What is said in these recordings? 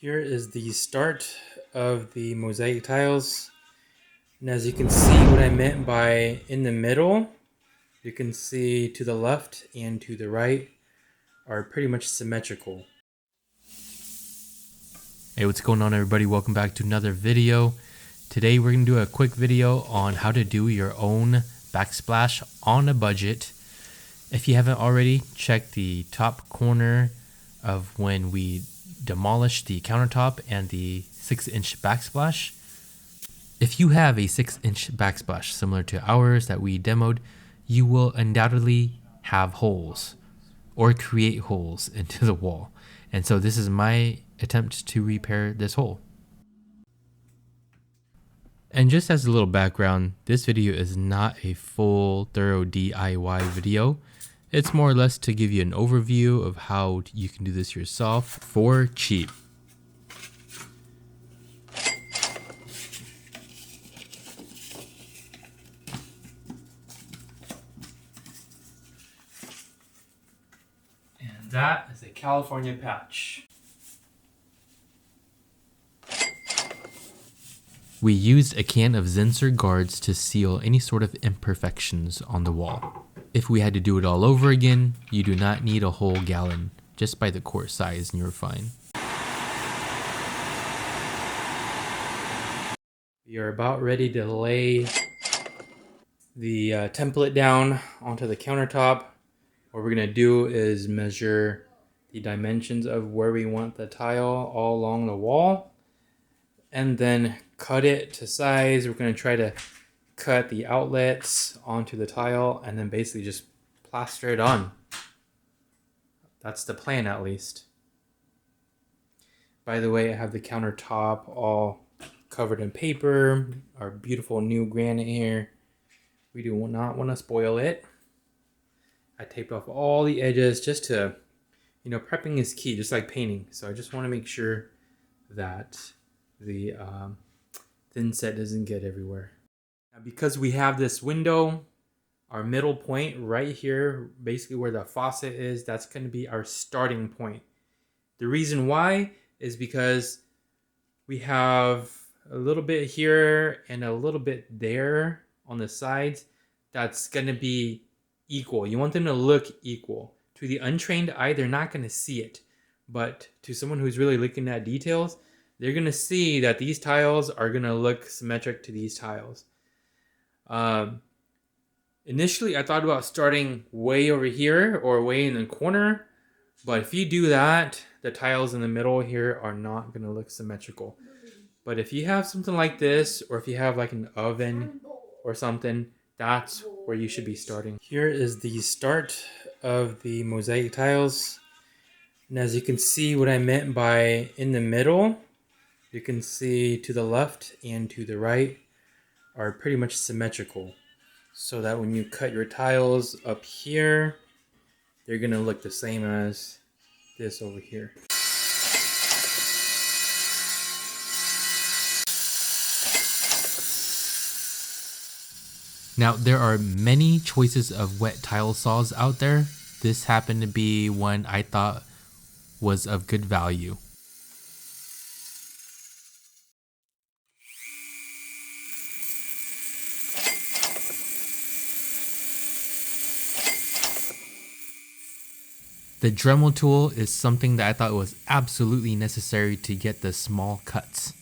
Here is the start of the mosaic tiles. And as you can see, what I meant by in the middle, you can see to the left and to the right are pretty much symmetrical. Hey, what's going on, everybody? Welcome back to another video. Today we're going to do a quick video on how to do your own backsplash on a budget. If you haven't already, check the top corner of when we demolished the countertop and the 6-inch backsplash. If you have a 6-inch backsplash similar to ours that we demoed, you will undoubtedly have holes or create holes into the wall. And so this is my attempt to repair this hole. And just as a little background, this video is not a full thorough DIY video. It's more or less to give you an overview of how you can do this yourself for cheap. And that is a California patch. We used a can of Zinsser guards to seal any sort of imperfections on the wall. If we had to do it all over again, you do not need a whole gallon, just by the quart size and you're fine. We are about ready to lay the template down onto the countertop. What we're going to do is measure the dimensions of where we want the tile all along the wall and then cut it to size. We're going to try to cut the outlets onto the tile and then basically just plaster it on. That's the plan, at least. By the way, I have the countertop all covered in paper, our beautiful new granite here. We do not want to spoil it. I taped off all the edges just to, prepping is key, just like painting. So I just want to make sure that the thin set doesn't get everywhere. Now, because we have this window, our middle point right here, basically where the faucet is, that's going to be our starting point. The reason why is because we have a little bit here and a little bit there on the sides. That's going to be equal. You want them to look equal. To the untrained eye, they're not going to see it. But to someone who's really looking at details, they're going to see that these tiles are going to look symmetric to these tiles. Initially, I thought about starting way over here or way in the corner. But if you do that, the tiles in the middle here are not going to look symmetrical. But if you have something like this, or if you have like an oven or something, that's where you should be starting. Here is the start of the mosaic tiles. And as you can see, what I meant by in the middle, you can see to the left and to the right are pretty much symmetrical. So that when you cut your tiles up here, they're going to look the same as this over here. Now, there are many choices of wet tile saws out there. This happened to be one I thought was of good value. The Dremel tool is something that I thought was absolutely necessary to get the small cuts.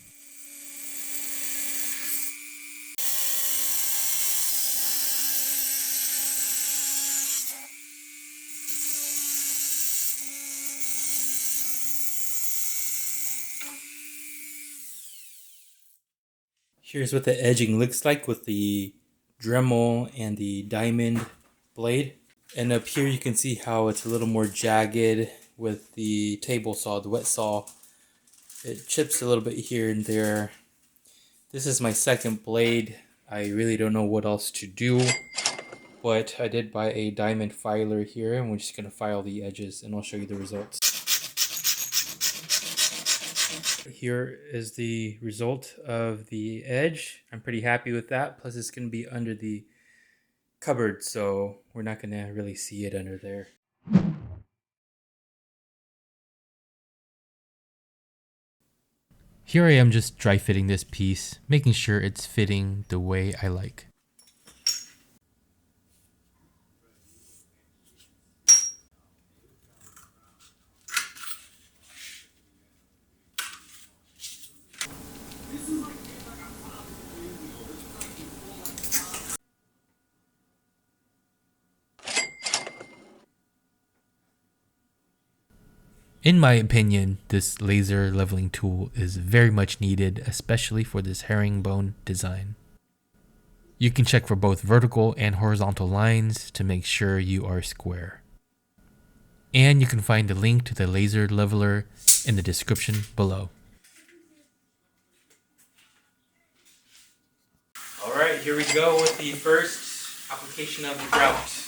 Here's what the edging looks like with the Dremel and the diamond blade. And up here you can see how it's a little more jagged with the table saw, the wet saw. It chips a little bit here and there. This is my second blade. I really don't know what else to do. But I did buy a diamond filer here, and we're just going to file the edges and I'll show you the results. Here is the result of the edge. I'm pretty happy with that. Plus it's going to be under the cupboard, so we're not going to really see it under there. Here I am just dry fitting this piece, making sure it's fitting the way I like. In my opinion, this laser leveling tool is very much needed, especially for this herringbone design. You can check for both vertical and horizontal lines to make sure you are square. And you can find the link to the laser leveler in the description below. Alright, here we go with the first application of the grout.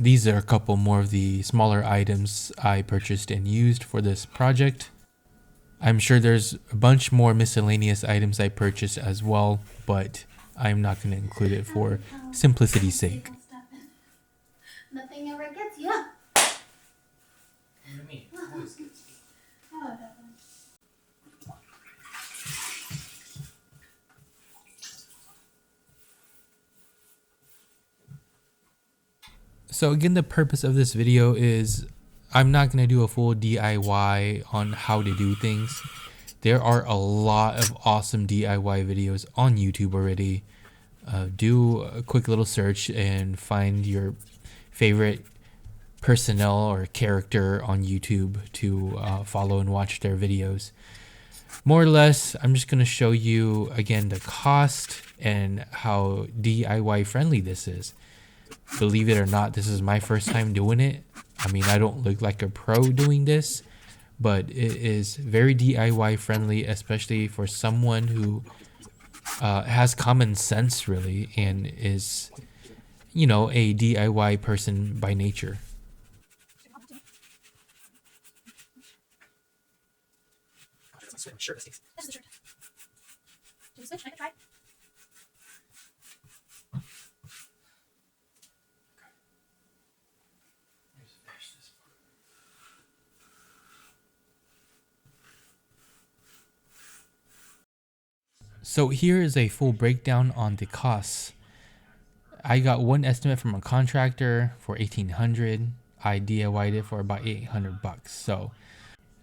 These are a couple more of the smaller items I purchased and used for this project. I'm sure there's a bunch more miscellaneous items I purchased as well, but I'm not going to include it for simplicity's sake. Nothing ever gets you. What do you mean? Always gets me. Oh, it doesn't. So again, the purpose of this video is I'm not going to do a full DIY on how to do things. There are a lot of awesome DIY videos on YouTube already. Do a quick little search and find your favorite personnel or character on YouTube to follow and watch their videos. More or less, I'm just going to show you again the cost and how DIY friendly this is. Believe it or not, this is my first time doing it. I mean, I don't look like a pro doing this, but it is very DIY friendly, especially for someone who has common sense really and is, you know, a DIY person by nature. So here is a full breakdown on the costs. I got one estimate from a contractor for $1,800. I DIY'd it for about $800. So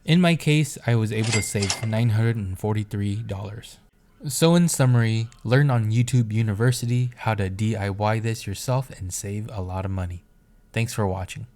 in my case, I was able to save $943. So in summary, learn on YouTube University how to DIY this yourself and save a lot of money. Thanks for watching.